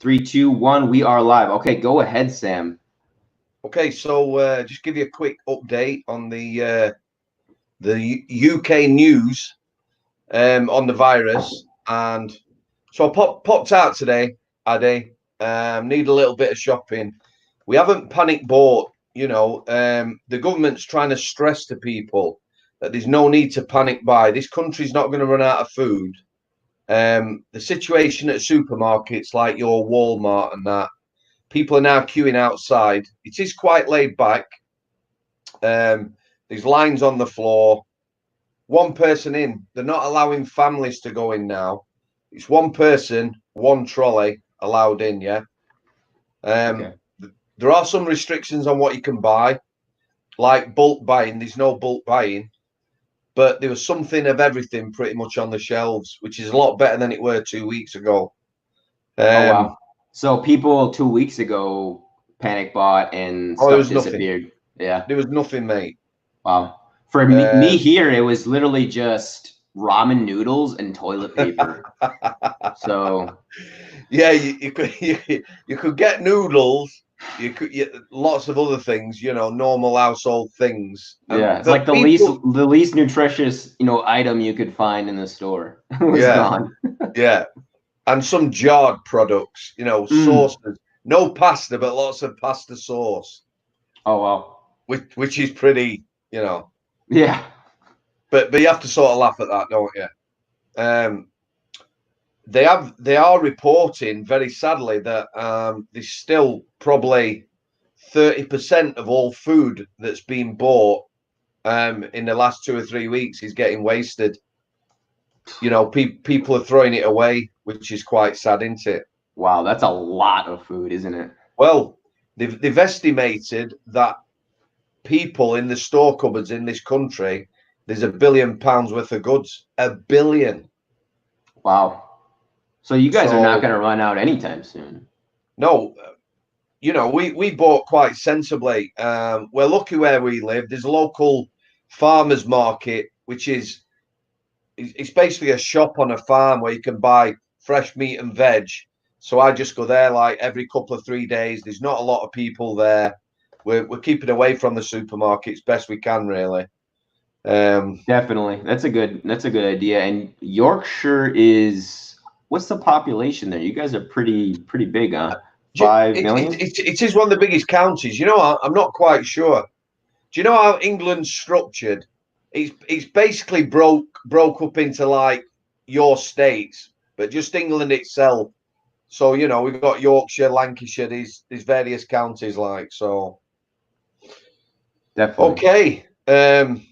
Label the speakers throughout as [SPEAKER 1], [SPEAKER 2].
[SPEAKER 1] 3, 2, 1. We are live. Okay, go ahead, Sam.
[SPEAKER 2] Okay, so just give you a quick update on the UK news on the virus. And so I popped out today, Addy. Need a little bit of shopping. We haven't panic bought. The government's trying to stress to people that there's no need to panic buy. This country's not going to run out of food. The situation at supermarkets like your Walmart and that, people are now queuing outside. It is quite laid back. There's lines on the floor. One person in. They're not allowing families to go in now. It's one person, one trolley allowed in, yeah? Okay. There are some restrictions on what you can buy, like bulk buying. There's no bulk buying. But there was something of everything pretty much on the shelves, which is a lot better than it were 2 weeks ago.
[SPEAKER 1] Oh, wow. So people 2 weeks ago panic bought and stuff disappeared.
[SPEAKER 2] Nothing.
[SPEAKER 1] Yeah.
[SPEAKER 2] There was nothing, mate.
[SPEAKER 1] Wow. For me here, it was literally just ramen noodles and toilet paper. So
[SPEAKER 2] yeah, you could get noodles. You could lots of other things, normal household things.
[SPEAKER 1] Yeah, it's like the least nutritious, item you could find in the store was gone.
[SPEAKER 2] Yeah. And some jarred products, sauces. No pasta, but lots of pasta sauce.
[SPEAKER 1] Oh wow.
[SPEAKER 2] Which is pretty,
[SPEAKER 1] Yeah.
[SPEAKER 2] But you have to sort of laugh at that, don't you? They are reporting very sadly that there's still probably 30% of all food that's been bought in the last 2 or 3 weeks is getting wasted. People are throwing it away, which is quite sad, isn't it?
[SPEAKER 1] Wow, that's a lot of food, isn't it?
[SPEAKER 2] Well, they've estimated that people in the store cupboards in this country, there's £1 billion worth of goods. £1 billion.
[SPEAKER 1] Wow. So you guys are not going to run out anytime soon.
[SPEAKER 2] No, we bought quite sensibly. We're lucky where we live. There's a local farmers market, which is it's basically a shop on a farm where you can buy fresh meat and veg. So I just go there like every couple of 3 days. There's not a lot of people there. We're keeping away from the supermarkets best we can, really.
[SPEAKER 1] Definitely, that's a good idea. And Yorkshire is, what's the population there? You guys are pretty big, huh? 5 million.
[SPEAKER 2] It is one of the biggest counties. I'm not quite sure. Do you know how England's structured? It's basically broke up into like your states, but just England itself. So we've got Yorkshire, Lancashire. There's various counties like so.
[SPEAKER 1] Definitely.
[SPEAKER 2] Okay.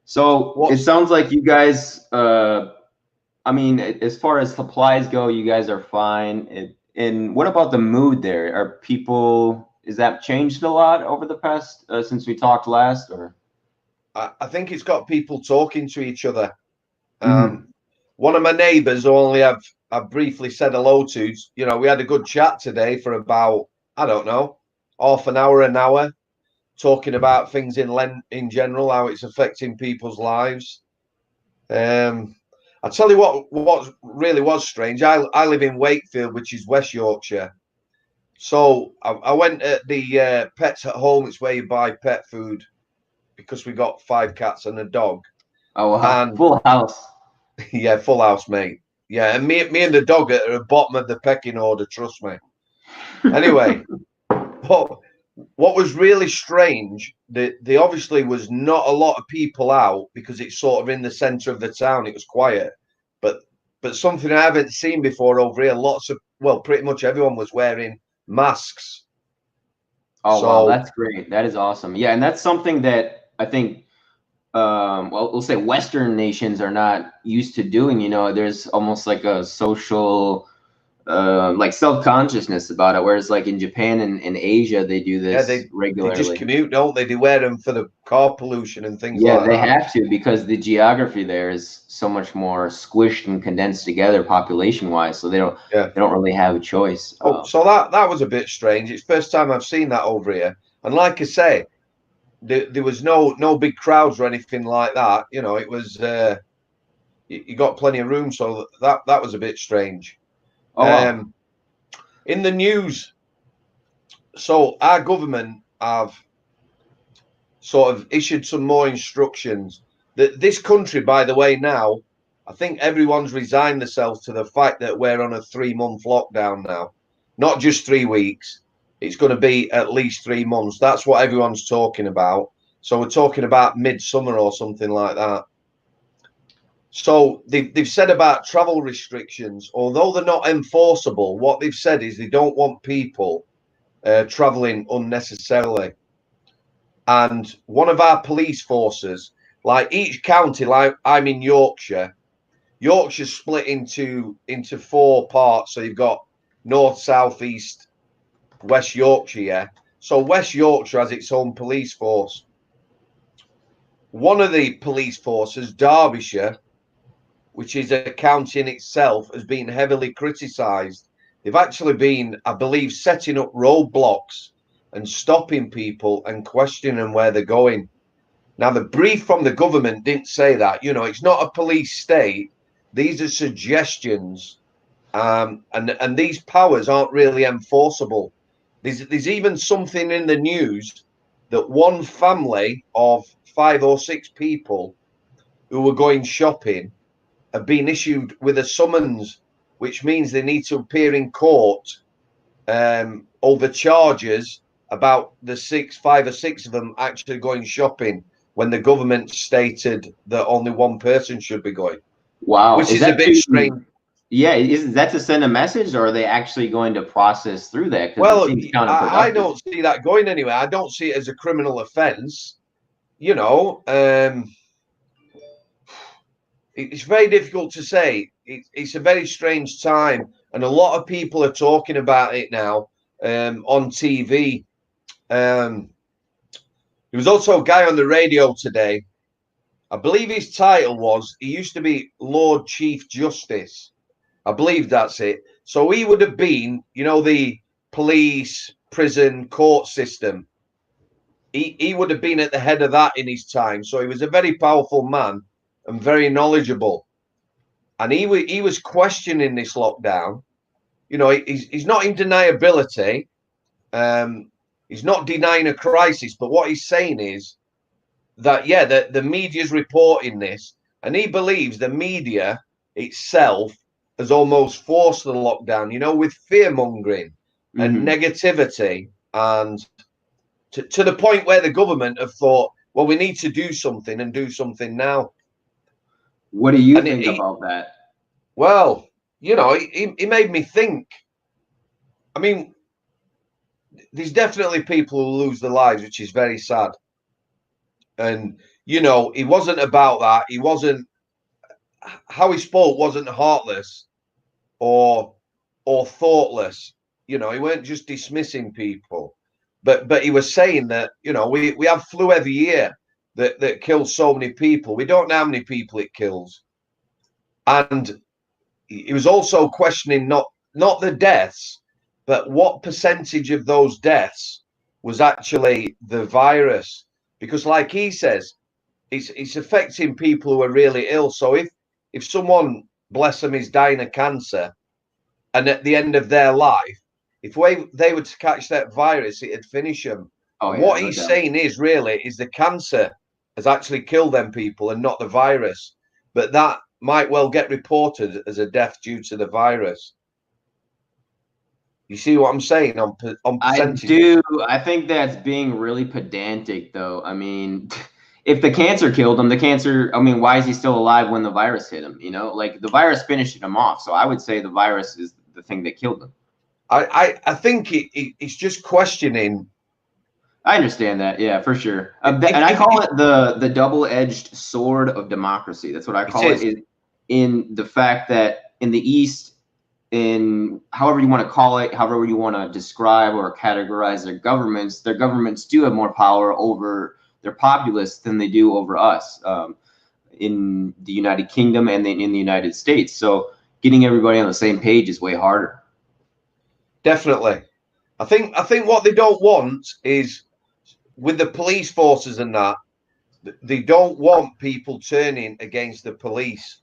[SPEAKER 1] So it sounds like you guys. I mean, as far as supplies go, you guys are fine. And what about the mood there? Are people? Is that changed a lot over the past since we talked last, or?
[SPEAKER 2] I think it's got people talking to each other. One of my neighbours who only I've briefly said hello to, we had a good chat today for about, I don't know, half an hour, talking about things in general, how it's affecting people's lives. I'll tell you what really was strange. I live in Wakefield, which is West Yorkshire. So I went at the Pets at Home. It's where you buy pet food, because we got 5 cats and a dog.
[SPEAKER 1] Oh, wow. Full house.
[SPEAKER 2] Yeah, full house, mate. Yeah, and me and the dog are at the bottom of the pecking order, trust me. Anyway, what was really strange, there obviously was not a lot of people out because it's sort of in the centre of the town. It was quiet. But something I haven't seen before over here, pretty much everyone was wearing masks.
[SPEAKER 1] Oh, wow, that's great. That is awesome. Yeah, and that's something that I think, we'll say Western nations are not used to doing. There's almost like a social, like self-consciousness about it. Whereas like in Japan and in Asia, they do this regularly.
[SPEAKER 2] They just commute, don't they? They wear them for the car pollution and things like that.
[SPEAKER 1] Yeah, they have to, because the geography there is so much more squished and condensed together population-wise. So they don't really have a choice.
[SPEAKER 2] So that was a bit strange. It's the first time I've seen that over here. And like I say, there was no big crowds or anything like that. It was you got plenty of room, so that was a bit strange. in the news. So our government have sort of issued some more instructions that this country, by the way, now, I think everyone's resigned themselves to the fact that we're on a 3-month lockdown now, not just 3 weeks. It's going to be at least 3 months. That's what everyone's talking about. So we're talking about midsummer or something like that. So they've said about travel restrictions, although they're not enforceable, what they've said is they don't want people traveling unnecessarily. And one of our police forces, like each county, like I'm in Yorkshire, Yorkshire's split into 4 parts. So you've got North, South, East, West Yorkshire. Yeah? So West Yorkshire has its own police force. One of the police forces, Derbyshire, which is a county in itself, has been heavily criticised. They've actually been, I believe, setting up roadblocks and stopping people and questioning where they're going. Now, the brief from the government didn't say that. You know, it's not a police state. These are suggestions, and these powers aren't really enforceable. There's even something in the news that one family of 5 or 6 people who were going shopping have been issued with a summons, which means they need to appear in court over charges about the 5 or 6 of them actually going shopping when the government stated that only one person should be going.
[SPEAKER 1] Wow.
[SPEAKER 2] Which is a bit strange.
[SPEAKER 1] Yeah, is that to send a message, or are they actually going to process through that?
[SPEAKER 2] Well,
[SPEAKER 1] it seems counterproductive.
[SPEAKER 2] I don't see that going anywhere. I don't see it as a criminal offence. You know, it's very difficult to say. It's a very strange time, and a lot of people are talking about it now on TV. There was also a guy on the radio today. I believe his title was, he used to be Lord Chief Justice. I believe that's it. So he would have been, you know, the police, prison, court system. He would have been at the head of that in his time. So he was a very powerful man and very knowledgeable. And he was questioning this lockdown. You know, he's not in deniability. He's not denying a crisis. But what he's saying is that, yeah, the media's reporting this. And he believes the media itself has almost forced the lockdown, you know, with fear-mongering and negativity, and to the point where the government have thought, well, we need to do something and do something now.
[SPEAKER 1] What do you think about that?
[SPEAKER 2] Well, you know, he made me think. I mean, there's definitely people who lose their lives, which is very sad. And, you know, he wasn't about that. He wasn't, how he spoke wasn't heartless or thoughtless. You know, he weren't just dismissing people, but he was saying that, you know, we have flu every year that kills so many people. We don't know how many people it kills. And he was also questioning not the deaths, but what percentage of those deaths was actually the virus. Because like he says, it's affecting people who are really ill. So if someone, bless them, is dying of cancer, and at the end of their life, if they were to catch that virus, it'd finish them. Oh, yeah, what he's saying is the cancer has actually killed them people and not the virus. But that might well get reported as a death due to the virus. You see what I'm saying on percentages?
[SPEAKER 1] I do. I think that's being really pedantic, though. I mean, if the cancer killed him, I mean, why is he still alive when the virus hit him? You know, like the virus finished him off. So I would say the virus is the thing that killed him.
[SPEAKER 2] I think it's just questioning.
[SPEAKER 1] I understand that. Yeah, for sure. And I call it the double-edged sword of democracy. That's what I call it, in the fact that in the East, in however you want to call it, however you want to describe or categorize their governments do have more power over their populace than they do over us in the United Kingdom and in the United States. So getting everybody on the same page is way harder.
[SPEAKER 2] Definitely. I think what they don't want is, with the police forces and that, they don't want people turning against the police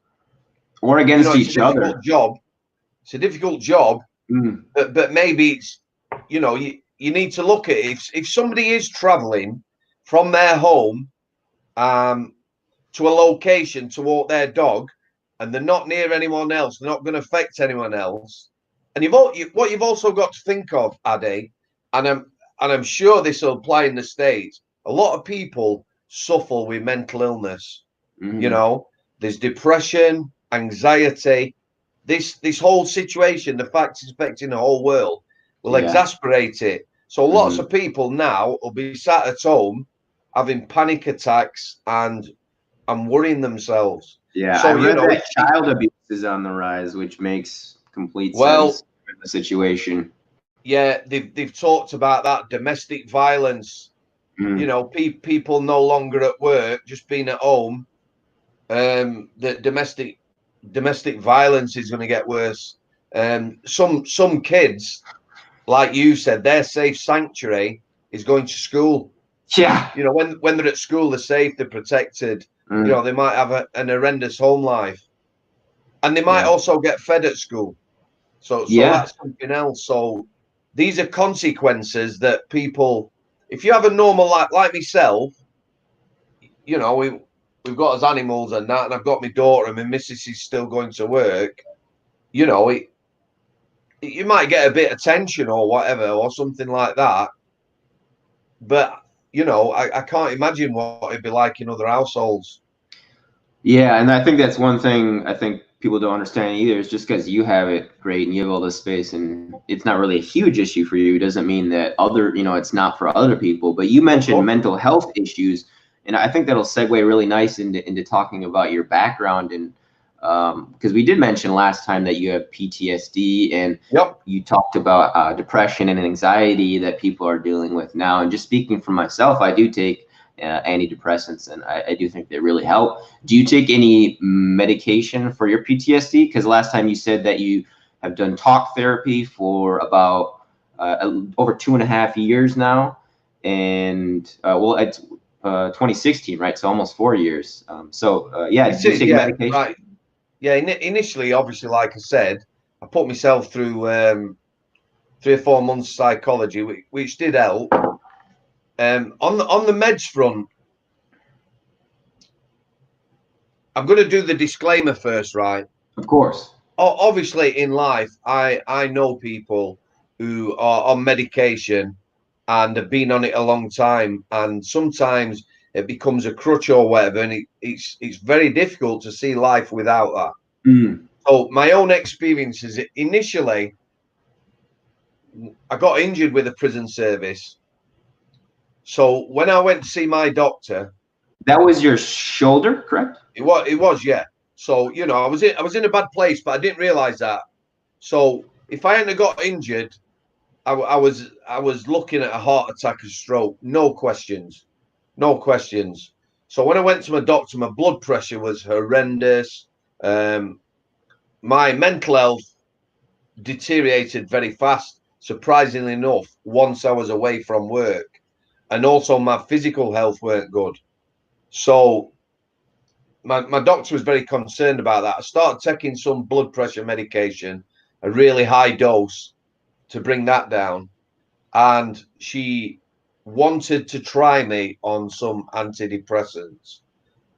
[SPEAKER 1] or against each other.
[SPEAKER 2] It's a difficult job. But maybe it's, you need to look at it. If somebody is traveling from their home to a location to walk their dog, and they're not near anyone else, they're not going to affect anyone else. And what you've also got to think of, Ade, and I'm sure this will apply in the States. A lot of people suffer with mental illness. There's depression, anxiety. This whole situation, the fact it's affecting the whole world, will exasperate it. So lots of people now will be sat at home having panic attacks and worrying themselves.
[SPEAKER 1] Yeah, so, I read that child abuse is on the rise, which makes complete sense in the situation.
[SPEAKER 2] Yeah, they've talked about that domestic violence. People no longer at work, just being at home. The domestic violence is going to get worse. Some kids, like you said, their safe sanctuary is going to school.
[SPEAKER 1] Yeah.
[SPEAKER 2] When they're at school, they're safe, they're protected. They might have an horrendous home life, and they might also get fed at school. So that's something else. So these are consequences that people, if you have a normal life like myself, we've got us animals and that, and I've got my daughter and my missus is still going to work. You might get a bit of tension or whatever or something like that. But I can't imagine what it'd be like in other households.
[SPEAKER 1] Yeah, and I think that's one thing I think people don't understand either. Is just because you have it great and you have all this space and it's not really a huge issue for you doesn't mean that it's not for other people. But you mentioned mental health issues, and I think that'll segue really nice into talking about your background, and because we did mention last time that you have PTSD, and you talked about depression and anxiety that people are dealing with now. And just speaking for myself, I do take antidepressants, and I do think they really help. Do you take any medication for your PTSD? Because last time you said that you have done talk therapy for about over 2.5 years now, and it's 2016, right? So almost 4 years. Do you take medication?
[SPEAKER 2] Right. Yeah, initially, obviously, like I said, I put myself through 3 or 4 months psychology, which did help. On the meds front, I'm going to do the disclaimer first, right?
[SPEAKER 1] Of course.
[SPEAKER 2] Obviously, in life, I know people who are on medication and have been on it a long time, and sometimes it becomes a crutch or whatever, and it's very difficult to see life without that. So my own experience is initially, I got injured with the prison service. So when I went to see my doctor,
[SPEAKER 1] that was your shoulder, correct?
[SPEAKER 2] It was, yeah. So I was in a bad place, but I didn't realize that. So if I hadn't got injured, I was looking at a heart attack or stroke, no questions. So when I went to my doctor, my blood pressure was horrendous. My mental health deteriorated very fast, surprisingly enough, once I was away from work. And also my physical health weren't good. So my doctor was very concerned about that. I started taking some blood pressure medication, a really high dose, to bring that down. And she wanted to try me on some antidepressants.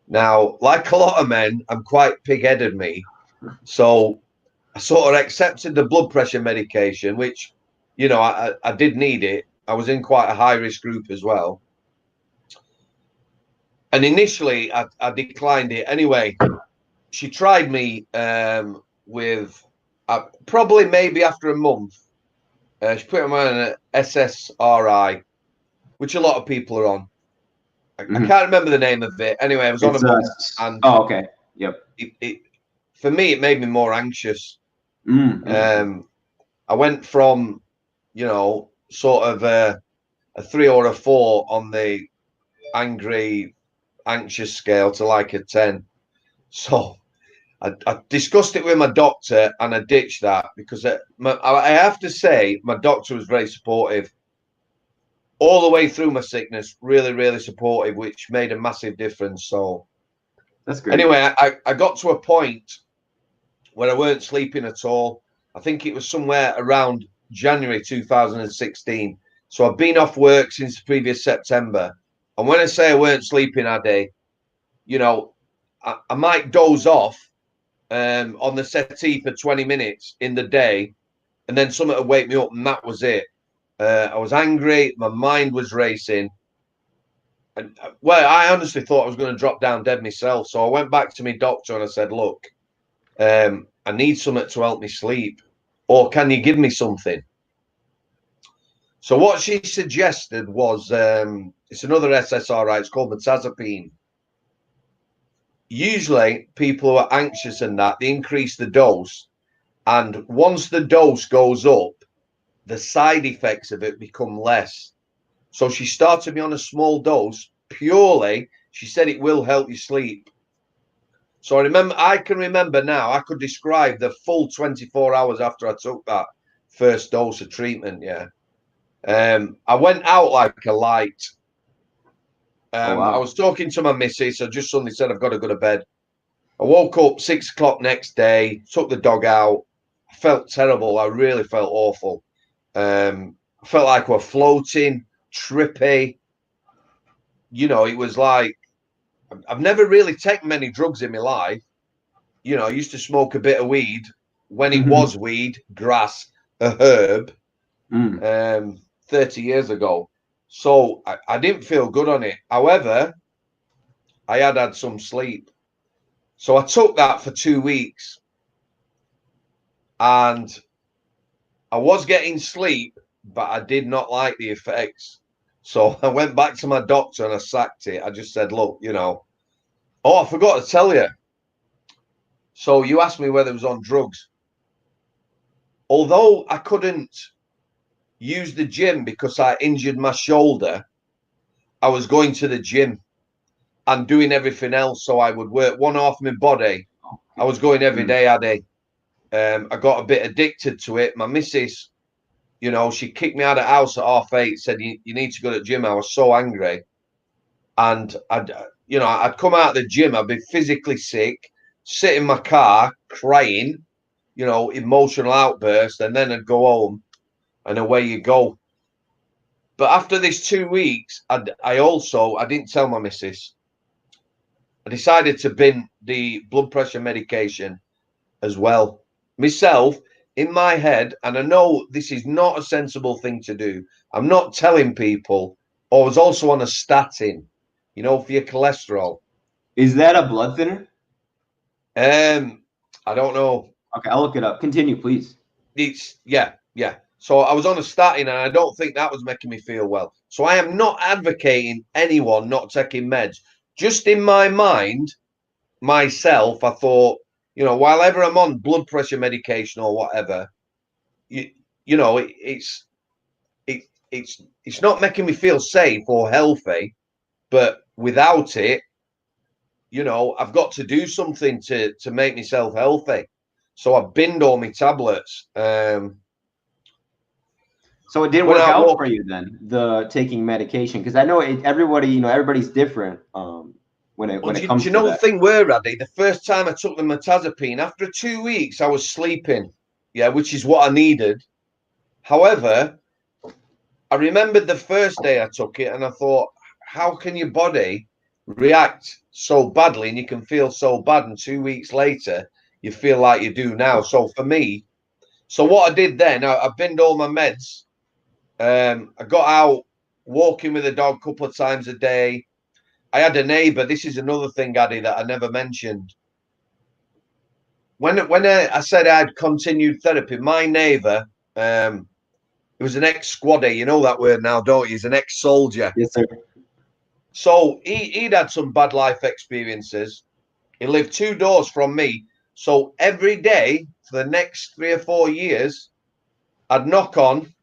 [SPEAKER 2] Now, like a lot of men, I'm quite pig-headed, me. So I sort of accepted the blood pressure medication, which, I did need it. I was in quite a high-risk group as well. And initially, I declined it. Anyway, she tried me with probably maybe after a month. She put me on an SSRI, which a lot of people are on. I can't remember the name of it. Anyway, I was on a month. And
[SPEAKER 1] okay. Yep.
[SPEAKER 2] For me, it made me more anxious. I went from, sort of a 3 or a 4 on the anxious scale to like a 10. So I discussed it with my doctor and I ditched that because I have to say my doctor was very supportive all the way through my sickness. Really, really supportive, which made a massive difference. So
[SPEAKER 1] that's great.
[SPEAKER 2] Anyway, I got to a point where I weren't sleeping at all. I think it was somewhere around January 2016. So I've been off work since the previous September. And when I say I weren't sleeping, Addy, you know, I might doze off on the settee for 20 minutes in the day, and then something would wake me up, and that was it. I was angry. My mind was racing. And well, I honestly thought I was going to drop down dead myself. So I went back to my doctor and I said, look, I need something to help me sleep, or can you give me something? So what she suggested was, it's another SSRI. It's called metazapine. Usually people who are anxious and that, they increase the dose. And once the dose goes up, the side effects of it become less. So she started me on a small dose purely. She said it will help you sleep. So I can remember now, I could describe the full 24 hours after I took that first dose of treatment. Yeah. I went out like a light.
[SPEAKER 1] Oh, wow.
[SPEAKER 2] I was talking to my missus. I just suddenly said, I've got to go to bed. I woke up 6 o'clock next day, took the dog out. I felt terrible. I really felt awful. I felt like we're floating, trippy. You know, it was like, I've never really taken many drugs in my life. You know, I used to smoke a bit of weed when it was weed, grass, a herb, 30 years ago. So I didn't feel good on it. However, I had some sleep. So I took that for 2 weeks and I was getting sleep, but I did not like the effects. So I went back to my doctor and I sacked it. I just said, look, you know, oh, I forgot to tell you. So you asked me whether it was on drugs. Although I couldn't use the gym because I injured my shoulder, I was going to the gym and doing everything else. So I would work one half of my body. I was going every day, Addy. I got a bit addicted to it. My missus, you know, she kicked me out of the house at 8:30, said, you need to go to the gym. I was so angry. And I'd come out of the gym, I'd be physically sick, sit in my car crying, you know, emotional outburst, and then I'd go home and away you go. But after this 2 weeks, I didn't tell my missus. I decided to bin the blood pressure medication as well. Myself, in my head, and I know this is not a sensible thing to do. I'm not telling people. I was also on a statin, you know, for your cholesterol.
[SPEAKER 1] Is that a blood thinner?
[SPEAKER 2] I don't know.
[SPEAKER 1] Okay, I'll look it up. Continue, please.
[SPEAKER 2] It's yeah. So I was on a statin and I don't think that was making me feel well. So I am not advocating anyone not taking meds. Just in my mind, myself, I thought, you know, while ever I'm on blood pressure medication or whatever, you know, it's not making me feel safe or healthy, but without it, you know, I've got to do something to make myself healthy. So I binned all my tablets.
[SPEAKER 1] So it didn't work out for you then, the taking medication, because I know everybody, you know, everybody's different. When it comes to that.
[SPEAKER 2] Do you know the thing where, Raddy? The first time I took the metazapine, after 2 weeks, I was sleeping, yeah, which is what I needed. However, I remembered the first day I took it, and I thought, how can your body react so badly, and you can feel so bad, and 2 weeks later, you feel like you do now? So for me, so what I did then, I binned all my meds. I got out walking with the dog a couple of times a day. I had a neighbour. This is another thing, Addy, that I never mentioned. When I said I had continued therapy, my neighbour, he was an ex-squaddy. You know that word now, don't you? He's an ex-soldier.
[SPEAKER 1] Yes, sir.
[SPEAKER 2] So he'd had some bad life experiences. He lived 2 doors from me. So every day for the next 3 or 4 years, I'd knock on.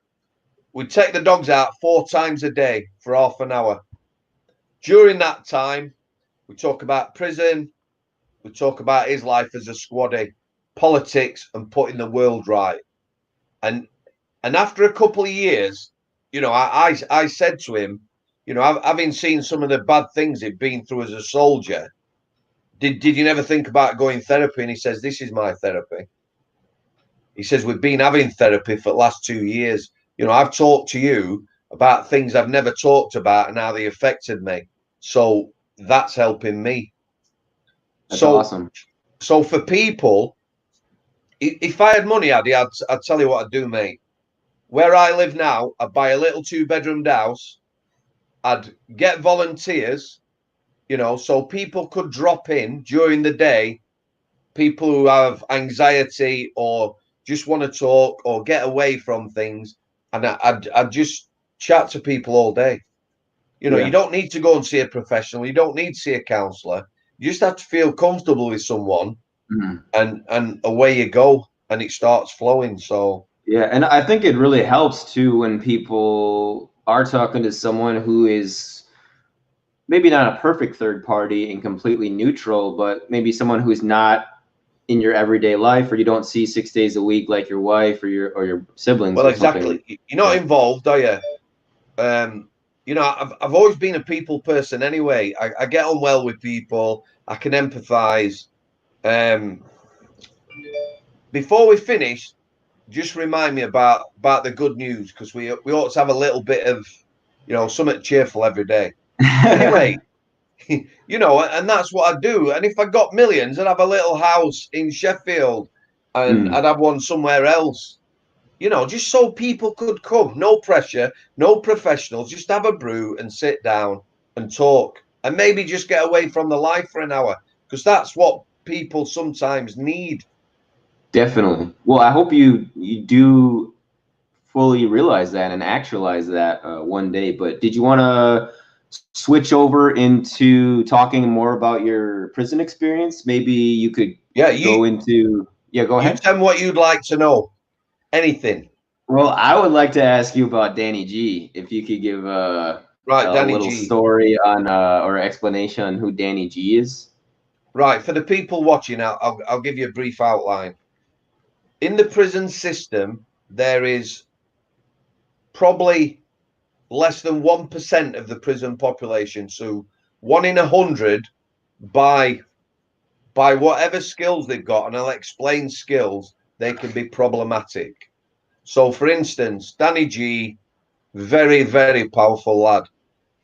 [SPEAKER 2] We'd take the dogs out 4 times a day for half an hour. During that time, we talk about prison. We talk about his life as a squaddy, politics, and putting the world right. And after a couple of years, you know, I said to him, you know, having seen some of the bad things he'd been through as a soldier, did you never think about going therapy? And he says, this is my therapy. he says, we've been having therapy for the last 2 years. You know, I've talked to you about things I've never talked about and how they affected me. So that's helping me.
[SPEAKER 1] That's awesome.
[SPEAKER 2] So for people, if I had money, I'd tell you what I'd do, mate. Where I live now, I'd buy a little 2-bedroomed house. I'd get volunteers, you know, so people could drop in during the day, people who have anxiety or just want to talk or get away from things. And I'd just chat to people all day. You know, you don't need to go and see a professional. You don't need to see a counselor. You just have to feel comfortable with someone, and away you go, and it starts flowing. So
[SPEAKER 1] yeah, and I think it really helps too when people are talking to someone who is maybe not a perfect third party and completely neutral, but maybe someone who's not in your everyday life, or you don't see 6 days a week like your wife or your siblings.
[SPEAKER 2] Well, exactly. You're not involved, are you? You know, I've always been a people person anyway. I get on well with people. I can empathize. Before we finish, just remind me about the good news, because we ought to have a little bit of, you know, something cheerful every day. Anyway, you know, and that's what I do. And if I got millions, I'd have a little house in Sheffield, and I'd have one somewhere else. You know, just so people could come. No pressure, no professionals. Just have a brew and sit down and talk, and maybe just get away from the life for an hour, because that's what people sometimes need.
[SPEAKER 1] Definitely. Well, I hope you do fully realize that and actualize that one day. But did you want to switch over into talking more about your prison experience? Maybe you could go into. Yeah, go ahead.
[SPEAKER 2] You tell me what you'd like to know. Anything.
[SPEAKER 1] Well, I would like to ask you about Danny G. If you could give a little story on or explanation on who Danny G is.
[SPEAKER 2] Right. For the people watching, I'll give you a brief outline. In the prison system, there is probably less than 1% of the prison population. So 1 in 100, by whatever skills they've got, and I'll explain skills, they can be problematic. So, for instance, Danny G, very, very powerful lad.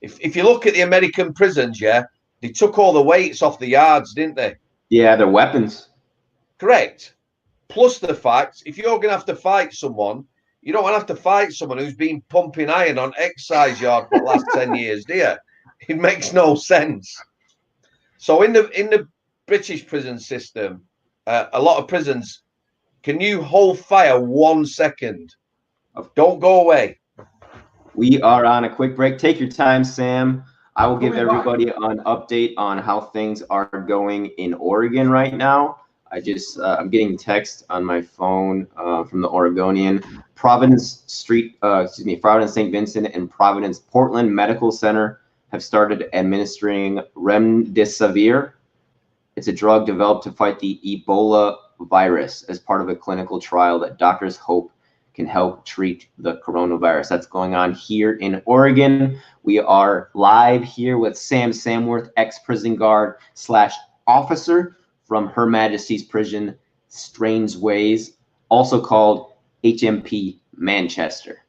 [SPEAKER 2] If you look at the American prisons, they took all the weights off the yards, didn't they?
[SPEAKER 1] Yeah, they're weapons.
[SPEAKER 2] Correct. Plus the fact, if you're going to have to fight someone, you don't want to have to fight someone who's been pumping iron on exercise yard for the last 10 years, do you? It makes no sense. So in the British prison system, a lot of prisons, can you hold fire 1 second? Don't go away.
[SPEAKER 1] We are on a quick break. Take your time, Sam. I will give everybody an update on how things are going in Oregon right now. I'm getting text on my phone from the Oregonian. Providence St. Vincent and Providence Portland Medical Center have started administering remdesivir. It's a drug developed to fight the Ebola virus as part of a clinical trial that doctors hope can help treat the coronavirus. That's going on here in Oregon. We are live here with Sam Samworth, ex-prison guard / officer from Her Majesty's Prison Strangeways, also called HMP Manchester.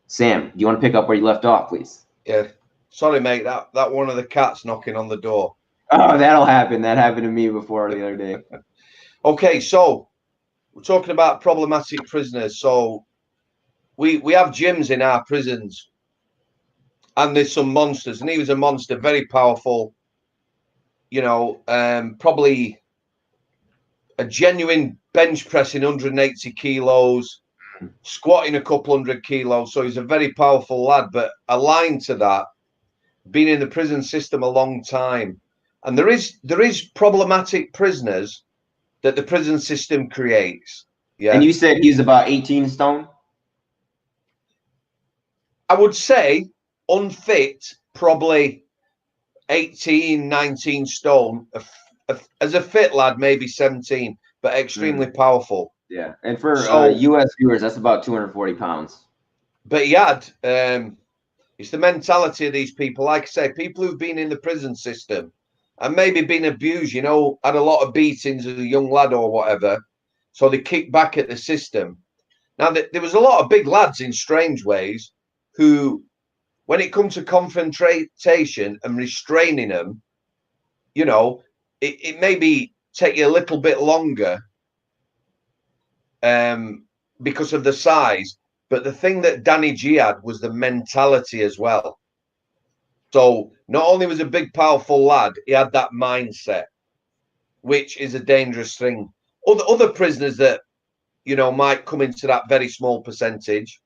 [SPEAKER 1] Sam, do you want to pick up where you left off, please?
[SPEAKER 2] Yeah. Sorry, mate. That one of the cats knocking on the door.
[SPEAKER 1] Oh, that'll happen. That happened to me before the other day.
[SPEAKER 2] Okay, so we're talking about problematic prisoners. So we have gyms in our prisons, and there's some monsters, and he was a monster, very powerful, you know, probably a genuine bench pressing 180 kilos, squatting a couple 100 kilos. So he's a very powerful lad, but aligned to that, been in the prison system a long time. And there is problematic prisoners that the prison system creates. Yeah.
[SPEAKER 1] And you said he's about 18 stone?
[SPEAKER 2] I would say unfit, probably 18, 19 stone. As a fit lad, maybe 17, but extremely powerful.
[SPEAKER 1] Yeah. And for US viewers, that's about 240 pounds.
[SPEAKER 2] But he had, it's the mentality of these people. Like I say, people who've been in the prison system and maybe been abused, you know, had a lot of beatings as a young lad or whatever. So they kick back at the system. Now, there was a lot of big lads in Strangeways who, when it comes to confrontation and restraining them, you know, it maybe take you a little bit longer because of the size. But the thing that Danny G had was the mentality as well. So not only was a big, powerful lad, he had that mindset, which is a dangerous thing. Other prisoners that, you know, might come into that very small percentage,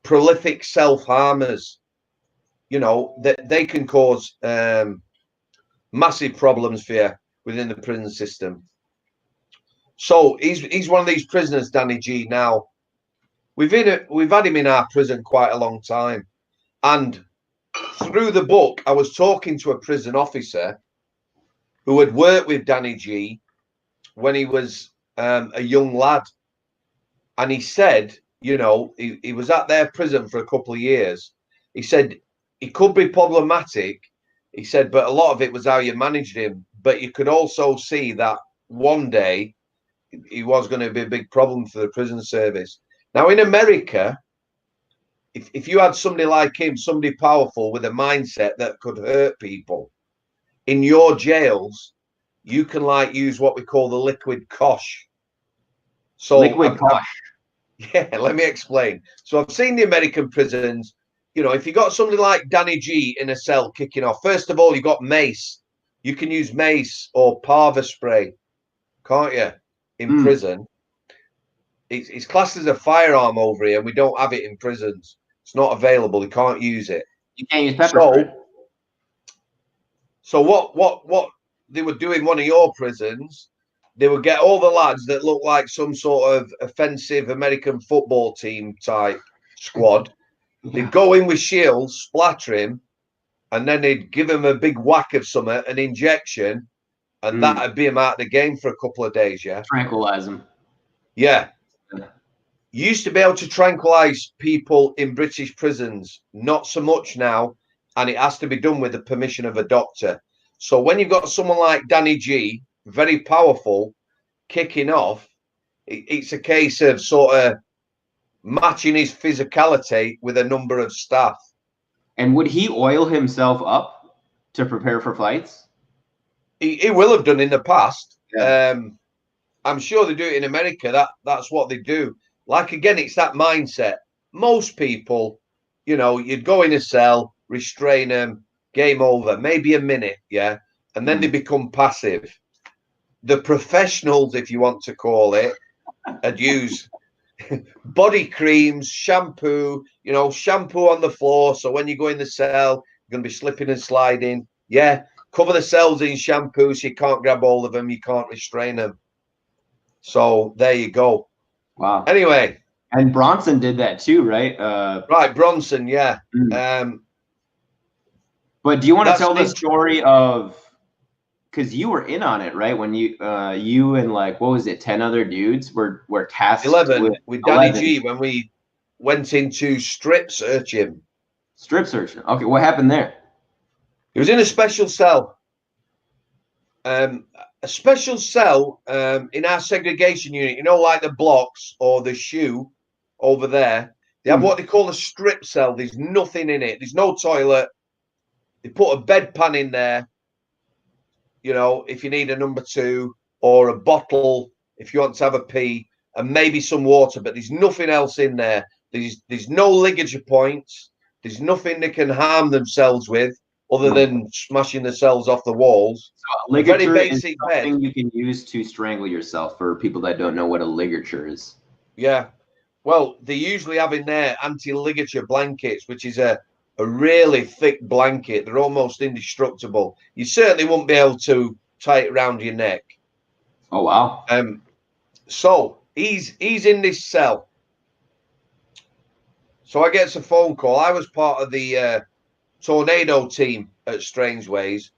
[SPEAKER 2] prolific self-harmers, you know, that they can cause massive problems for you within the prison system. So he's one of these prisoners, Danny G. Now, we've had him in our prison quite a long time. And through the book, I was talking to a prison officer who had worked with Danny G when he was a young lad. And he said, you know, he was at their prison for a couple of years. He said he could be problematic. He said, but a lot of it was how you managed him. But you could also see that one day he was going to be a big problem for the prison service. Now, in America, if you had somebody like him, somebody powerful with a mindset that could hurt people, in your jails, you can like use what we call the liquid cosh. So
[SPEAKER 1] liquid cosh.
[SPEAKER 2] Yeah, let me explain. So I've seen the American prisons. You know, if you got somebody like Danny G in a cell kicking off, first of all, you got mace. You can use mace or parva spray, can't you? In prison, it's classed as a firearm over here, and we don't have it in prisons. It's not available. You can't use it.
[SPEAKER 1] You can't use pepper spray.
[SPEAKER 2] So what they would do in one of your prisons, they would get all the lads that look like some sort of offensive American football team type squad. Yeah. They'd go in with shields, splatter him, and then they'd give him a big whack of something, an injection, and that'd be him out of the game for a couple of days, yeah?
[SPEAKER 1] Tranquilize him.
[SPEAKER 2] Yeah. You used to be able to tranquilize people in British prisons, not so much now, and it has to be done with the permission of a doctor. So when you've got someone like Danny G, very powerful, kicking off, it's a case of sort of matching his physicality with a number of staff.
[SPEAKER 1] And would he oil himself up to prepare for fights?
[SPEAKER 2] He will have done in the past. Yeah. I'm sure they do it in America. That's what they do. Like, again, it's that mindset. Most people, you know, you'd go in a cell, restrain them, game over, maybe a minute, yeah? And then they become passive. The professionals, if you want to call it, had used body creams, shampoo, you know, shampoo on the floor. So when you go in the cell, you're going to be slipping and sliding. Yeah, cover the cells in shampoo so you can't grab hold of them, you can't restrain them. So there you go.
[SPEAKER 1] Wow.
[SPEAKER 2] Anyway.
[SPEAKER 1] And Bronson did that too, right?
[SPEAKER 2] Right, Bronson, yeah.
[SPEAKER 1] But do you want to tell the story of, because you were in on it, right? When you and like, what was it, 10 other dudes were tasked
[SPEAKER 2] 11 with Danny G when we went into strip searching.
[SPEAKER 1] Strip searching. Okay, what happened there?
[SPEAKER 2] He was in a special cell. A special cell in our segregation unit, you know, like the blocks or the shoe over there. They have what they call a strip cell. There's nothing in it. There's no toilet. They put a bedpan in there, you know, if you need a number 2, or a bottle if you want to have a pee, and maybe some water, but there's nothing else in there. There's no ligature points. There's nothing they can harm themselves with other than smashing themselves off the walls.
[SPEAKER 1] So a ligature very basic is something you can use to strangle yourself, for people that don't know what a ligature is.
[SPEAKER 2] Yeah. Well, they usually have in there anti-ligature blankets, which is a really thick blanket. They're almost indestructible. You certainly won't be able to tie it around your neck.
[SPEAKER 1] Oh, wow.
[SPEAKER 2] So he's in this cell. So I get a phone call. I was part of the tornado team at Strangeways.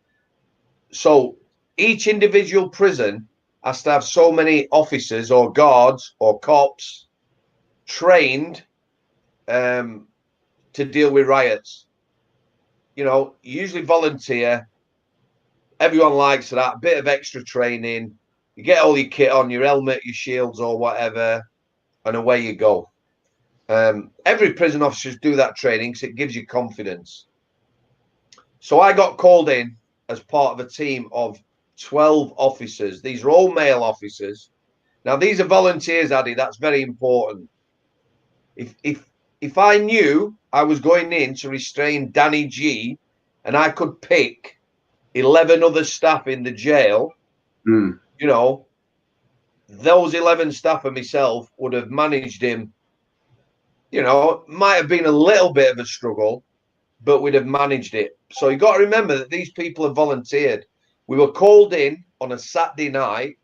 [SPEAKER 2] So each individual prison has to have so many officers or guards or cops trained to deal with riots. You know, usually volunteer. Everyone likes that. A bit of extra training. You get all your kit on, your helmet, your shields or whatever, and away you go. Every prison officers do that training because it gives you confidence. So I got called in as part of a team of 12 officers. These are all male officers. Now, these are volunteers, Addy. That's very important. If I knew I was going in to restrain Danny G and I could pick 11 other staff in the jail, you know, those 11 staff and myself would have managed him. You know, might have been a little bit of a struggle, but we'd have managed it. So you got to remember that these people have volunteered. We were called in on a Saturday night.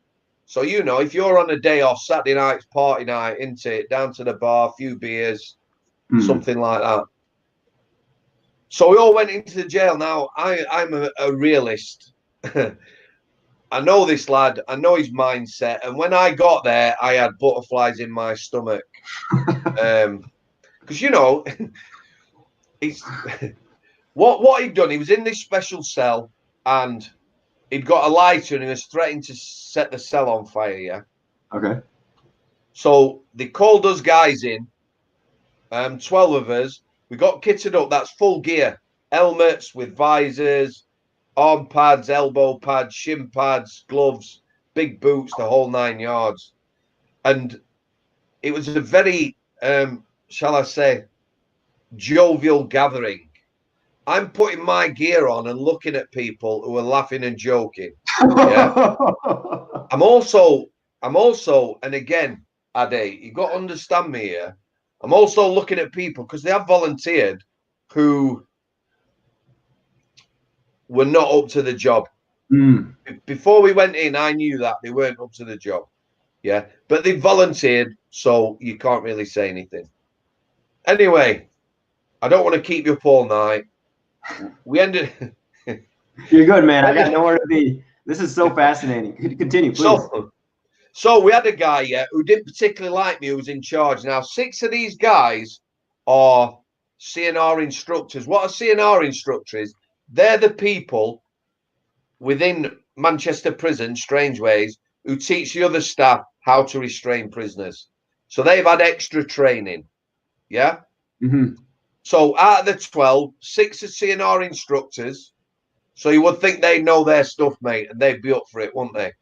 [SPEAKER 2] So, you know, if you're on a day off, Saturday night's party night, isn't it? Down to the bar, a few beers, something like that. So we all went into the jail. Now, I'm a realist. I know this lad. I know his mindset. And when I got there, I had butterflies in my stomach. Because, you know, it's what he'd done. He was in this special cell and he'd got a lighter and he was threatening to set the cell on fire. Yeah.
[SPEAKER 1] Okay.
[SPEAKER 2] So they called us guys in, 12 of us. We got kitted up. That's full gear, helmets with visors, arm pads, elbow pads, shin pads, gloves, big boots, the whole 9 yards. And it was a very, shall I say, jovial gathering. I'm putting my gear on and looking at people who are laughing and joking. Yeah. I'm also, and again, Ade, you've got to understand me here. I'm also looking at people because they have volunteered who were not up to the job. Before we went in, I knew that they weren't up to the job. Yeah. But they volunteered, so you can't really say anything. Anyway, I don't want to keep you up all night. We ended.
[SPEAKER 1] You're good, man. I got nowhere to be. This is so fascinating. Continue, please.
[SPEAKER 2] So we had a guy, yeah, who didn't particularly like me, who was in charge. Now, 6 of these guys are CNR instructors. What a CNR instructor is, they're the people within Manchester Prison, Strangeways, who teach the other staff how to restrain prisoners. So they've had extra training. Yeah. So out of the 12, 6 are CNR instructors. So you would think they know their stuff, mate, and they'd be up for it, wouldn't they?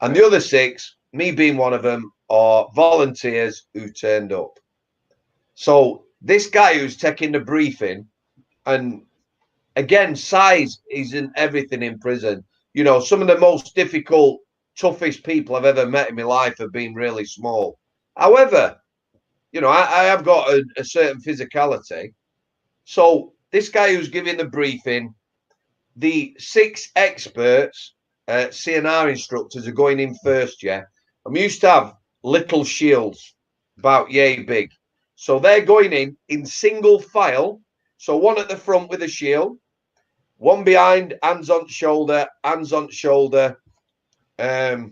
[SPEAKER 2] And the other 6, me being one of them, are volunteers who turned up. So this guy who's taking the briefing, and again, size isn't everything in prison. You know, some of the most difficult, toughest people I've ever met in my life have been really small. However, you know, I have got a certain physicality. So this guy who's giving the briefing, the 6 experts, CNR instructors are going in first, yeah? And we used to have little shields, about yay big. So they're going in single file. So one at the front with a shield, one behind, hands on shoulder, hands on shoulder. I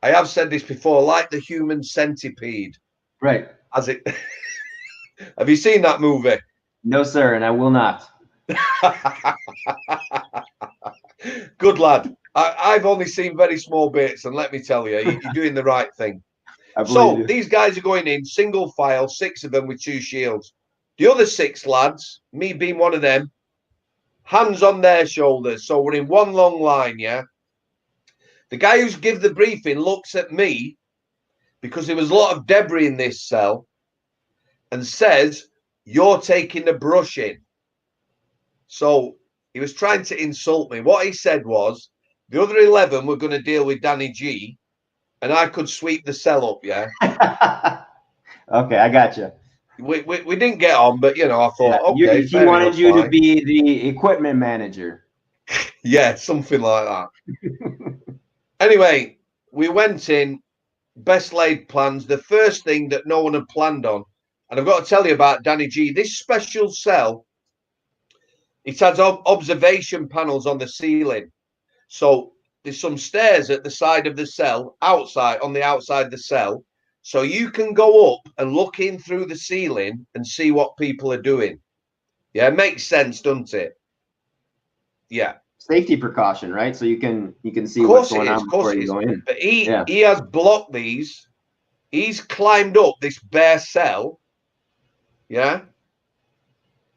[SPEAKER 2] have said this before, like the human centipede.
[SPEAKER 1] Right.
[SPEAKER 2] As it. Have you seen that movie?
[SPEAKER 1] No, sir, and I will not.
[SPEAKER 2] Good lad. I've only seen very small bits, and let me tell you, you're doing the right thing. So these guys are going in single file, 6 of them with 2 shields. The other 6 lads, me being one of them, hands on their shoulders. So we're in one long line, yeah? The guy who's give the briefing looks at me because there was a lot of debris in this cell and says, "You're taking the brushing." So he was trying to insult me. What he said was, the other 11 were going to deal with Danny G, and I could sweep the cell up, yeah?
[SPEAKER 1] Okay, I got you.
[SPEAKER 2] We didn't get on, but, you know, I thought, okay.
[SPEAKER 1] He wanted you to be the equipment manager.
[SPEAKER 2] Yeah, something like that. Anyway, we went in, best laid plans. The first thing that no one had planned on, and I've got to tell you about Danny G, this special cell, it has observation panels on the ceiling. So there's some stairs at the side of the cell, on the outside of the cell. So you can go up and look in through the ceiling and see what people are doing. Yeah, it makes sense, doesn't it? Yeah.
[SPEAKER 1] safety precaution, right? So you can see what's going on before you go in.
[SPEAKER 2] But he has blocked these. He's climbed up this bare cell. Yeah.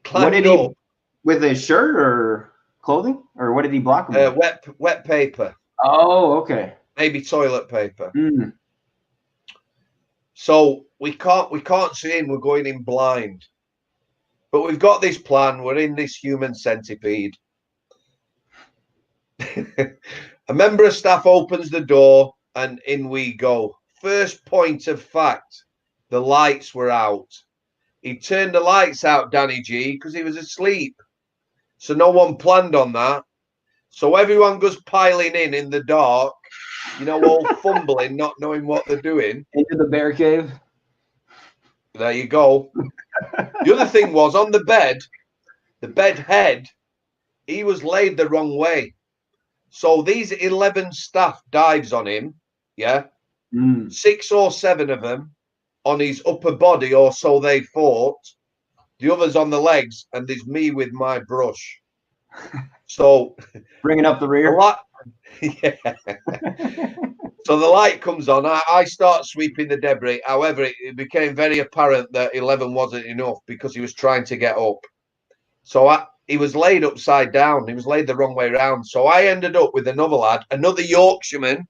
[SPEAKER 1] Climbed up with his shirt or clothing, or what did he block him with?
[SPEAKER 2] Wet paper.
[SPEAKER 1] Oh, okay.
[SPEAKER 2] Maybe toilet paper.
[SPEAKER 1] Mm.
[SPEAKER 2] So we can't see him. We're going in blind. But we've got this plan. We're in this human centipede. A member of staff opens the door and in we go. First point of fact, the lights were out. He turned the lights out, Danny G, because he was asleep. So no one planned on that. So everyone goes piling in the dark, you know, all fumbling, not knowing what they're doing.
[SPEAKER 1] Into the bear cave.
[SPEAKER 2] There you go. The other thing was on the bed head, he was laid the wrong way. So these 11 staff dives on him, yeah? 6 or 7 of them on his upper body, or so they thought. The others on the legs, and there's me with my brush. So
[SPEAKER 1] bringing up the rear.
[SPEAKER 2] Yeah. So the light comes on. I start sweeping the debris. However, it became very apparent that 11 wasn't enough because he was trying to get up. So he was laid upside down. He was laid the wrong way around. So I ended up with another lad, another Yorkshireman.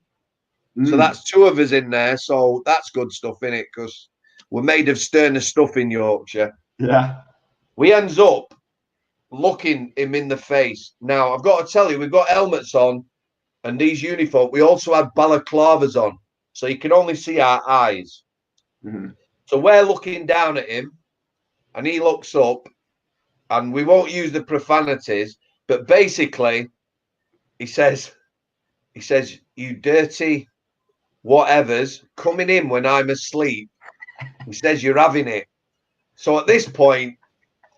[SPEAKER 2] So that's 2 of us in there. So that's good stuff, innit? Because we're made of sterner stuff in Yorkshire.
[SPEAKER 1] Yeah.
[SPEAKER 2] We ends up looking him in the face. Now, I've got to tell you, we've got helmets on and these uniforms. We also had balaclavas on, so you can only see our eyes. So we're looking down at him and he looks up, and we won't use the profanities, but basically he says, you dirty whatevers coming in when I'm asleep. He says, you're having it. So at this point,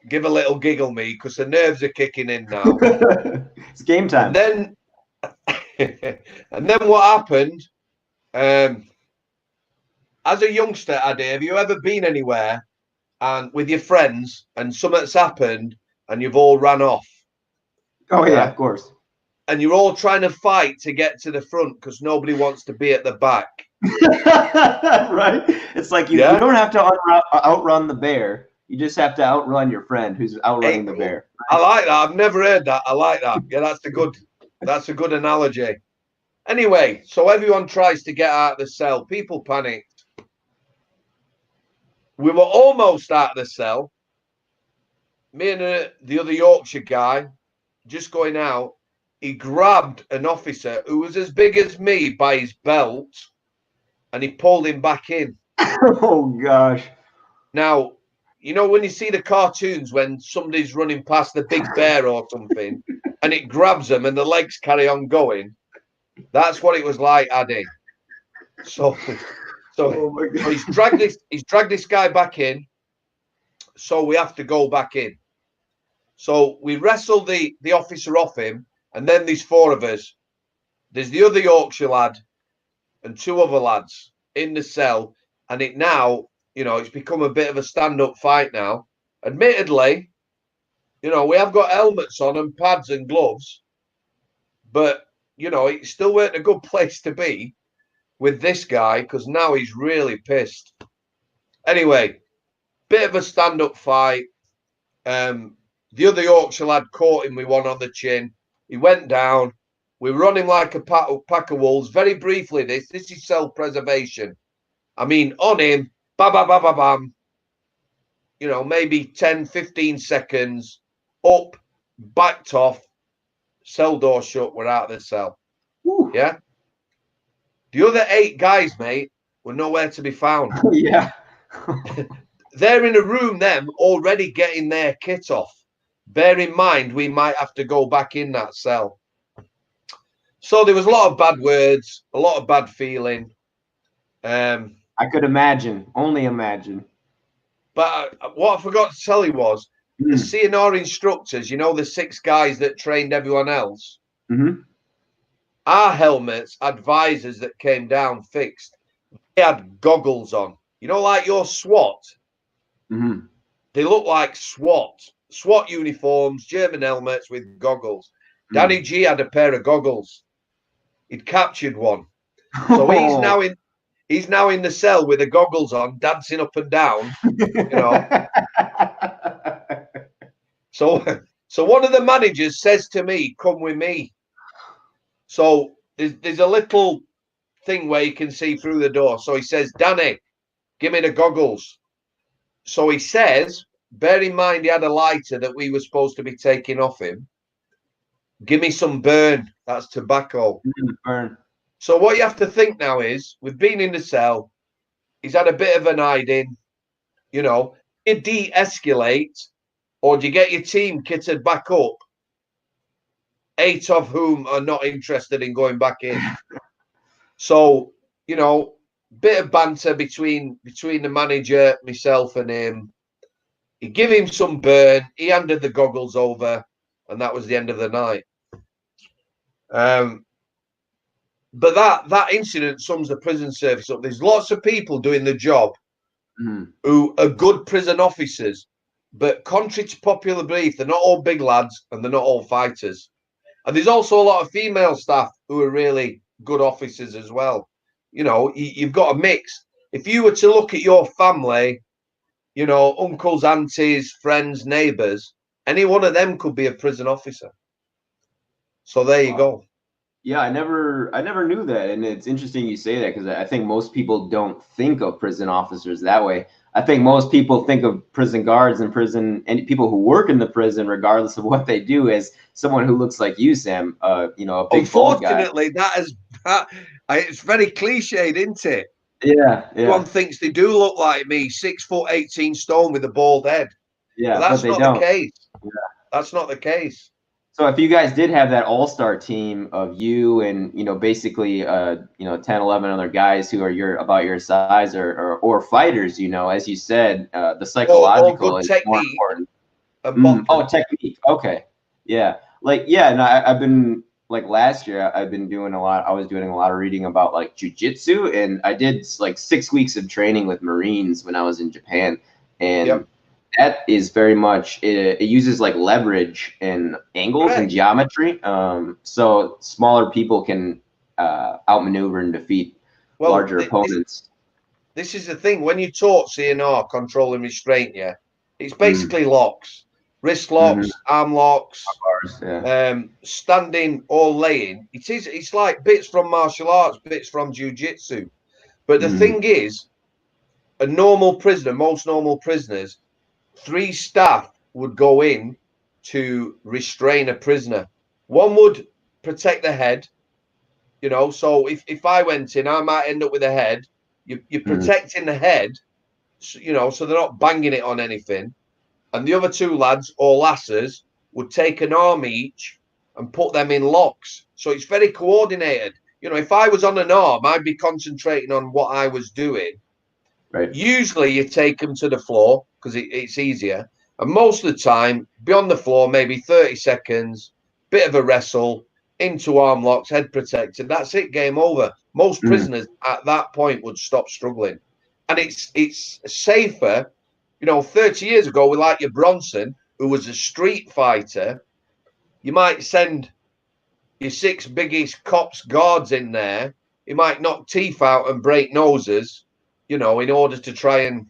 [SPEAKER 2] give a little giggle me because the nerves are kicking in now.
[SPEAKER 1] It's game time.
[SPEAKER 2] And then what happened, as a youngster, Addy, have you ever been anywhere and with your friends and something's happened and you've all ran off?
[SPEAKER 1] Oh, yeah, of course.
[SPEAKER 2] And you're all trying to fight to get to the front because nobody wants to be at the back.
[SPEAKER 1] Right? It's like you don't have to outrun the bear. You just have to outrun your friend who's outrunning the bear.
[SPEAKER 2] I like that. I've never heard that. I like that. Yeah, that's a good analogy. Anyway, so everyone tries to get out of the cell. People panicked. We were almost out of the cell. Me and the other Yorkshire guy just going out. He grabbed an officer who was as big as me by his belt and he pulled him back in.
[SPEAKER 1] Oh, gosh.
[SPEAKER 2] Now, you know, when you see the cartoons when somebody's running past the big bear or something and it grabs them and the legs carry on going, that's what it was like, Addy. So he's dragged this guy back in. So we have to go back in. So we wrestled the officer off him, and then there's 4 of us. There's the other Yorkshire lad and 2 other lads in the cell, and it now, you know, it's become a bit of a stand-up fight now. Admittedly, you know, we have got helmets on and pads and gloves, but, you know, it still weren't a good place to be with this guy because now he's really pissed. Anyway, bit of a stand-up fight. The other Yorkshire lad caught him with one on the chin. He went down. We were running like a pack of wolves. Very briefly, this is self-preservation. I mean, on him, bam, bam, bam, bam, bam. You know, maybe 10, 15 seconds, up, backed off, cell door shut, we're out of the cell. Woo. Yeah? The other 8 guys, mate, were nowhere to be found.
[SPEAKER 1] Yeah.
[SPEAKER 2] They're in a room, them, already getting their kit off. Bear in mind, we might have to go back in that cell. So there was a lot of bad words, a lot of bad feeling.
[SPEAKER 1] I could imagine, only imagine.
[SPEAKER 2] But what I forgot to tell you was the CNR instructors, you know, the 6 guys that trained everyone else. Our helmets had visors that came down fixed. They had goggles on. You know, like your SWAT. They look like SWAT uniforms, German helmets with goggles. Danny G had a pair of goggles. He'd captured one. So he's now in the cell with the goggles on, dancing up and down, you know. So one of the managers says to me, "Come with me." So there's a little thing where you can see through the door. So he says, "Danny, give me the goggles." So he says, bear in mind he had a lighter that we were supposed to be taking off him. "Give me some burn." That's tobacco.
[SPEAKER 1] Burn.
[SPEAKER 2] So what you have to think now is, we've been in the cell. He's had a bit of an hiding. You know, you de-escalate, or do you get your team kitted back up? 8 of whom are not interested in going back in. So, you know, bit of banter between the manager, myself, and him. He gave him some burn. He handed the goggles over, and that was the end of the night. But that incident sums the prison service up. There's lots of people doing the job who are good prison officers, but contrary to popular belief, they're not all big lads and they're not all fighters. And there's also a lot of female staff who are really good officers as well. You know, you've got a mix. If you were to look at your family, you know, uncles, aunties, friends, neighbours, any one of them could be a prison officer. So there you go.
[SPEAKER 1] Yeah, I never knew that, and it's interesting you say that, because I think most people don't think of prison officers that way. I think most people think of prison guards and people who work in the prison, regardless of what they do, as someone who looks like you, Sam. You know, a big bald guy.
[SPEAKER 2] Unfortunately, it's very cliched, isn't it?
[SPEAKER 1] Yeah.
[SPEAKER 2] Everyone thinks they do look like me, 6 foot 18 stone with a bald head.
[SPEAKER 1] Yeah,
[SPEAKER 2] but that's not
[SPEAKER 1] don't.
[SPEAKER 2] the case.
[SPEAKER 1] Yeah.
[SPEAKER 2] That's not the case.
[SPEAKER 1] So if you guys did have that all-star team of you and, you know, basically, you know, 10, 11 other guys who are about your size or fighters, you know, as you said, the psychological is more important. Oh, technique. Okay. Yeah. And I've been, like, last year, I was doing a lot of reading about, like, jiu-jitsu, and I did, like, 6 weeks of training with Marines when I was in Japan. And that is very much, it uses like leverage and angles and geometry. So smaller people can outmaneuver and defeat larger opponents.
[SPEAKER 2] This is the thing. When you taught CNR, control and restraint, it's basically locks, wrist locks, arm locks, standing or laying. It's like bits from martial arts, bits from jiu-jitsu. But the thing is, a normal prisoner, most normal prisoners, 3 staff would go in to restrain a prisoner. One would protect the head, you know. So if I went in, I might end up with a head. You're protecting the head, you know, so they're not banging it on anything. And the other 2 lads or lasses would take an arm each and put them in locks. So it's very coordinated. You know, if I was on an arm, I'd be concentrating on what I was doing.
[SPEAKER 1] Right.
[SPEAKER 2] Usually you take them to the floor because it's easier. And most of the time, beyond the floor, maybe 30 seconds, bit of a wrestle, into arm locks, head protected. That's it, game over. Most prisoners at that point would stop struggling. And it's safer. You know, 30 years ago, with like your Bronson, who was a street fighter, you might send your 6 biggest cops guards in there. You might knock teeth out and break noses, you know, in order to try and...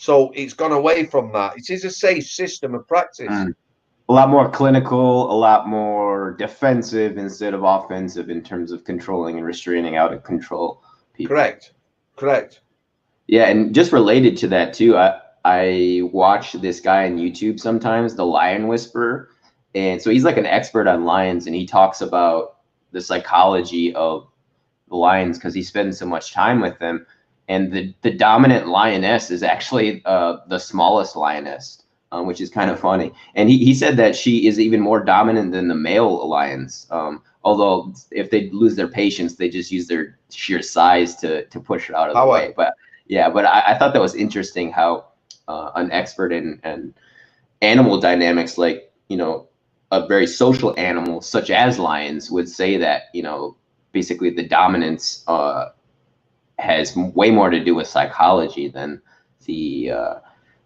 [SPEAKER 2] So it's gone away from that. It is a safe system of practice.
[SPEAKER 1] A lot more clinical, a lot more defensive instead of offensive in terms of controlling and restraining out of control people.
[SPEAKER 2] Correct.
[SPEAKER 1] Yeah, and just related to that too, I watch this guy on YouTube sometimes, the Lion Whisperer. And so he's like an expert on lions, and he talks about the psychology of the lions because he spends so much time with them. And the dominant lioness is actually the smallest lioness, which is kind of funny. And he said that she is even more dominant than the male lions. Although if they lose their patience, they just use their sheer size to push her out of the way. But yeah, but I thought that was interesting how an expert in animal dynamics, like, you know, a very social animal such as lions, would say that, you know, basically the dominance has way more to do with psychology than the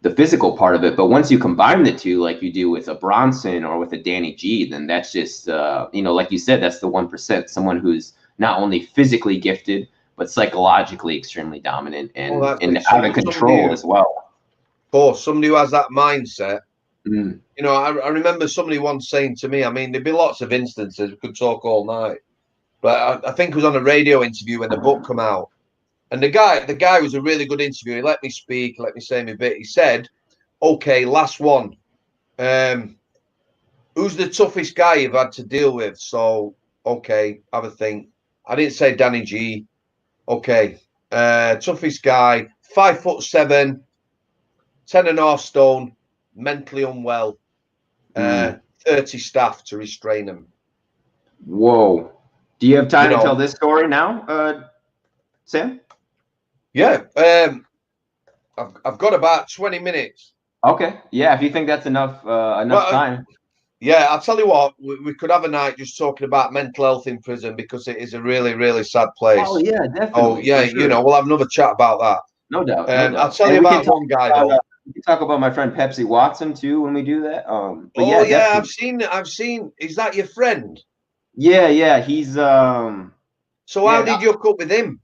[SPEAKER 1] the physical part of it. But once you combine the two, like you do with a Bronson or with a Danny G, then that's just, you know, like you said, that's the 1%, someone who's not only physically gifted, but psychologically extremely dominant and, out of control as well.
[SPEAKER 2] Of course, somebody who has that mindset. You know, I remember somebody once saying to me, I mean, there'd be lots of instances, we could talk all night, but I think it was on a radio interview when the book came out. And the guy was a really good interview. He let me speak, let me say my bit. He said, okay, last one. Who's the toughest guy you've had to deal with? So, okay, have a think. I didn't say Danny G. Okay. Toughest guy, 5'7", 10.5 stone, mentally unwell, 30 staff to restrain him.
[SPEAKER 1] Whoa. Do you have time to tell this story now, Sam?
[SPEAKER 2] Yeah. I've got about 20 minutes.
[SPEAKER 1] Okay. Yeah, if you think that's enough time.
[SPEAKER 2] Yeah, I'll tell you what, we could have a night just talking about mental health in prison because it is a really, really sad place.
[SPEAKER 1] Oh, yeah, definitely.
[SPEAKER 2] Oh, yeah, sure. You know, we'll have another chat about that.
[SPEAKER 1] No doubt.
[SPEAKER 2] I'll tell you about one guy, though.
[SPEAKER 1] We can talk about my friend Ptsd Watson, too, when we do that. But
[SPEAKER 2] yeah, I've seen. Is that your friend?
[SPEAKER 1] Yeah, he's...
[SPEAKER 2] So how did you hook up with him?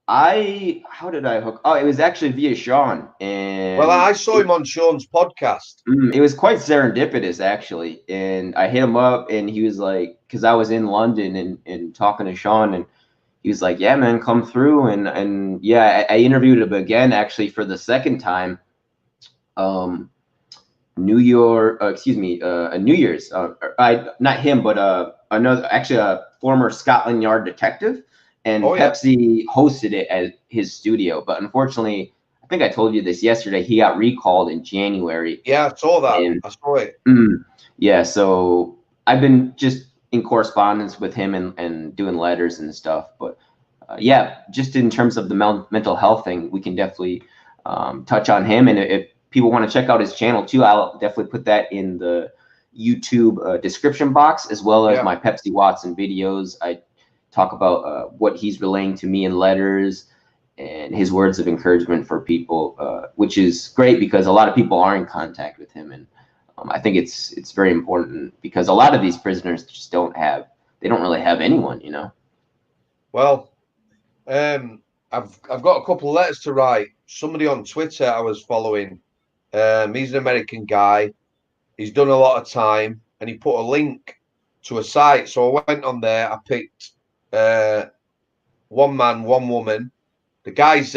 [SPEAKER 1] How did I hook? Oh, it was actually via Sean. And
[SPEAKER 2] well, I saw him on Sean's podcast.
[SPEAKER 1] It was quite serendipitous, actually. And I hit him up, and he was like, because I was in London and talking to Sean, and he was like, yeah, man, come through. And yeah, I interviewed him again, actually, for the second time. New Year's. Not him, but another, actually, a former Scotland Yard detective. And Ptsd hosted it at his studio, but unfortunately, I think I told you this yesterday, he got recalled in January.
[SPEAKER 2] Yeah, I saw that. I saw it.
[SPEAKER 1] Yeah, so I've been just in correspondence with him and doing letters and stuff. But yeah, just in terms of the mental health thing, we can definitely touch on him. And if people want to check out his channel too, I'll definitely put that in the YouTube description box, as well as my Ptsd Watson videos. I talk about what he's relaying to me in letters and his words of encouragement for people, which is great because a lot of people are in contact with him. And I think it's very important because a lot of these prisoners just don't really have anyone, you know?
[SPEAKER 2] Well, I've got a couple of letters to write. Somebody on Twitter I was following, he's an American guy. He's done a lot of time and he put a link to a site. So I went on there, I picked one man, one woman. The guy's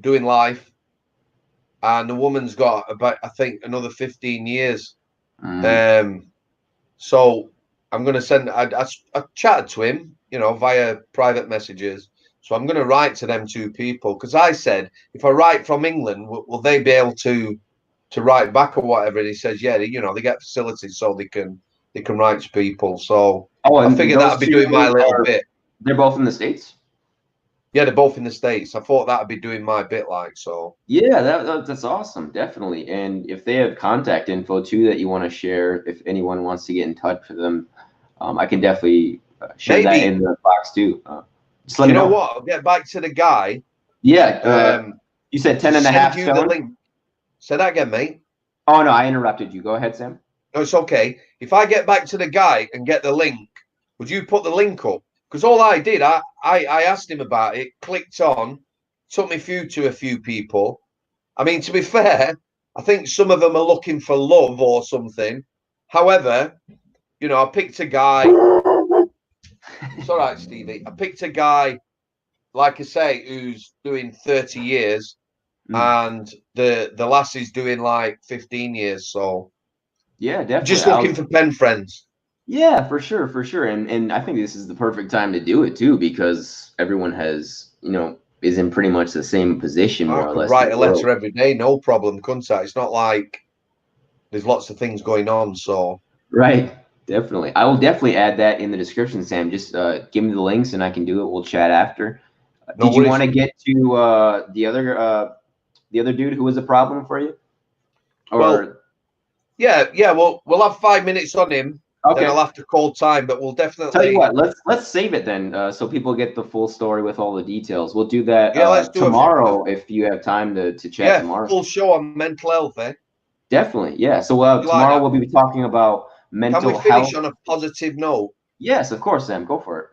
[SPEAKER 2] doing life, and the woman's got about, I think, another 15 years. So I'm going to send. I chatted to him, you know, via private messages. So I'm going to write to them two people because I said, if I write from England, will they be able to write back or whatever? And he says, yeah, you know, they get facilities so they can write to people. So I figured that'd be doing my little bit.
[SPEAKER 1] They're both in the States?
[SPEAKER 2] Yeah, they're both in the States. I thought that'd be doing my bit, like, so.
[SPEAKER 1] Yeah, that's awesome, definitely. And if they have contact info too that you want to share, if anyone wants to get in touch with them, I can definitely share that in the box too. Just let me know.
[SPEAKER 2] What? I'll get back to the guy.
[SPEAKER 1] Yeah. You said 10.5
[SPEAKER 2] stone? The link. Say that again, mate.
[SPEAKER 1] Oh, no, I interrupted you. Go ahead, Sam.
[SPEAKER 2] No, it's okay. If I get back to the guy and get the link, would you put the link up? Because all I did, I asked him about it, clicked on, took me through to a few people. I mean, to be fair, I think some of them are looking for love or something. However, you know, I picked a guy. It's all right, Stevie. I picked a guy, like I say, who's doing 30 years, and the lassie's doing like 15 years. So
[SPEAKER 1] yeah, definitely.
[SPEAKER 2] Just looking for pen friends.
[SPEAKER 1] Yeah, for sure. And I think this is the perfect time to do it too, because everyone has, you know, is in pretty much the same position, more or less.
[SPEAKER 2] Write a letter every day, no problem, couldn't I? It's not like there's lots of things going on, so.
[SPEAKER 1] Right, definitely. I will definitely add that in the description, Sam. Just give me the links and I can do it. We'll chat after. Did you want to get to the other dude who was a problem for you? Or
[SPEAKER 2] well, yeah. Well, we'll have 5 minutes on him. then I'll have to call time. But we'll definitely
[SPEAKER 1] tell you what. Let's save it then, so people get the full story with all the details. We'll do that
[SPEAKER 2] let's do
[SPEAKER 1] tomorrow if you have time to chat tomorrow.
[SPEAKER 2] Full show on mental health, eh?
[SPEAKER 1] Definitely, yeah. So tomorrow we'll be talking about mental health.
[SPEAKER 2] Can we finish on a positive note?
[SPEAKER 1] Yes, of course, Sam. Go for it.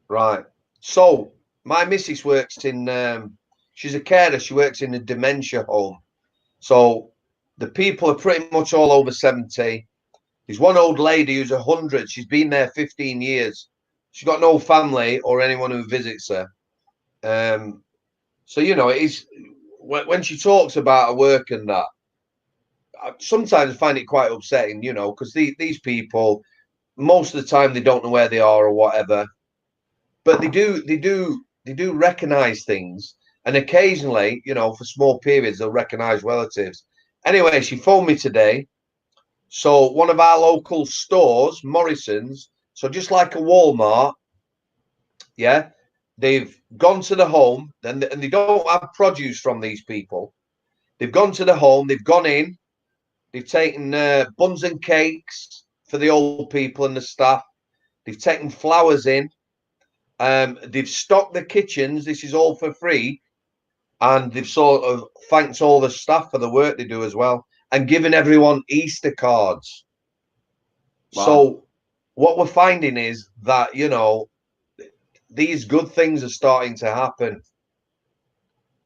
[SPEAKER 2] Right. So my missus works in. She's a carer. She works in a dementia home. So the people are pretty much all over 70. There's one old lady who's 100. She's been there 15 years. She's got no family or anyone who visits her. So it is when she talks about her work and that. Sometimes I find it quite upsetting, because these people, most of the time, they don't know where they are or whatever, but they do recognize things, and occasionally, for small periods, they'll recognize relatives. Anyway, she phoned me today. So one of our local stores, Morrison's, so just like a Walmart, yeah, they've gone to the home, and they don't have produce from these people. They've gone to the home, they've gone in, they've taken buns and cakes for the old people and the staff. They've taken flowers in. They've stocked the kitchens. This is all for free. And they've sort of thanked all the staff for the work they do as well, and given everyone Easter cards. Wow. So what we're finding is that, these good things are starting to happen.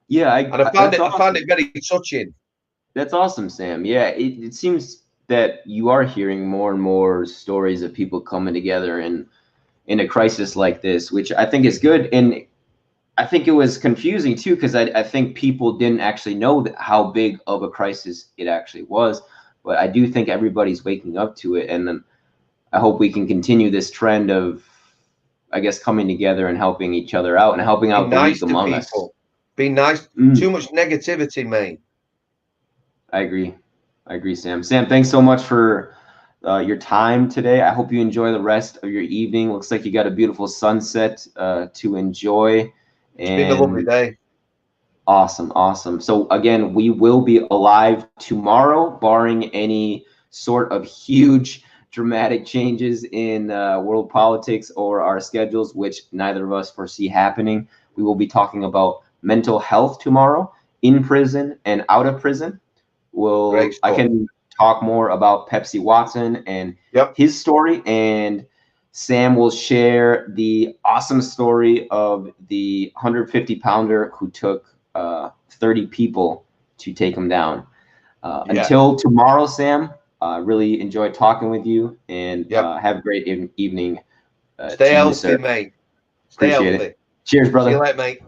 [SPEAKER 1] Yeah.
[SPEAKER 2] I found it very touching.
[SPEAKER 1] That's awesome, Sam. Yeah, it seems that you are hearing more and more stories of people coming together in a crisis like this, which I think is good. And I think it was confusing too, because I think people didn't actually know how big of a crisis it actually was. But I do think everybody's waking up to it, and then I hope we can continue this trend of, I guess, coming together and helping each other out and helping out the weak among us.
[SPEAKER 2] Be nice. Too much negativity, mate.
[SPEAKER 1] I agree, Sam. Sam, thanks so much for your time today. I hope you enjoy the rest of your evening. Looks like you got a beautiful sunset to enjoy.
[SPEAKER 2] It's been a lovely day.
[SPEAKER 1] Awesome. So again, we will be alive tomorrow, barring any sort of huge dramatic changes in world politics or our schedules, which neither of us foresee happening. We will be talking about mental health tomorrow, in prison and out of prison. I can talk more about Ptsd Watson and his story, and Sam will share the awesome story of the 150-pounder who took 30 people to take him down. Until tomorrow, Sam, really enjoyed talking with you, and have a great evening.
[SPEAKER 2] Stay healthy, mate. Stay healthy.
[SPEAKER 1] Cheers, brother.
[SPEAKER 2] See you later, mate.